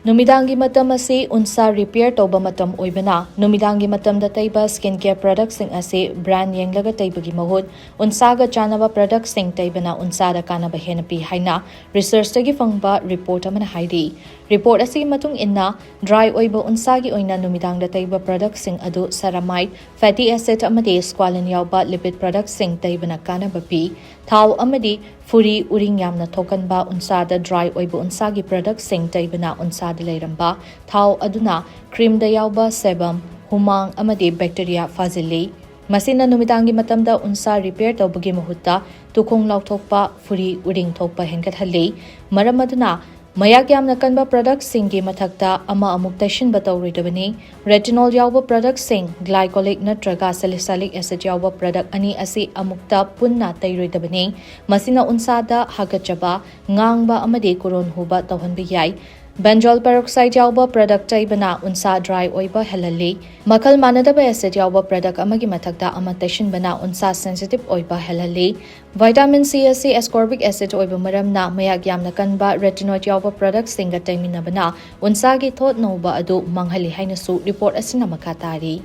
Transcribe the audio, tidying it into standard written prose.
Numidangi matam asi unsa repair toba matam oibana numidangi matam da taiba skincare products sing ase brand yenglaga taibagi mahut unsaga chanaba products sing taibana unsada kanaba henapi haina research tagi fangba report amana haidi report asi matung inna dry oiba unsagi oina numidang da taiba products sing adu ceramide fatty acid amade squalene yauba lipid products sing taibana kanaba pi thau amadi furi uring yamna thokanba unsada dry oiba unsagi products sing taibana unsada leiramba thau aduna cream da yauba sebum humang amadi bacteria fazili masina numidangi matamda unsa repair tawbagi mahutta tukhong lauthokpa furi uring thokpa hengat halli maram aduna mayak yamna kanba products singi mathakta ama amuk tashin batawridabani retinol yauba products sing glycolic natraga salicylic acid yauba product ani asi amukta punna tayroidabani masina unsada hagachaba ngangba amade koron huba tawhanbi yai benzoyl peroxide yauba product taibana unsa dry oiba helali makal manadaba acid yauba product amagi mathakta ama tashin bana unsa sensitive oiba helali vitamin C asi ascorbic acid oiba maramna mayak yamna kanba retinoid yauba product singa taiminabana unsa gi thot noba adu manghali hainasu report asina makatari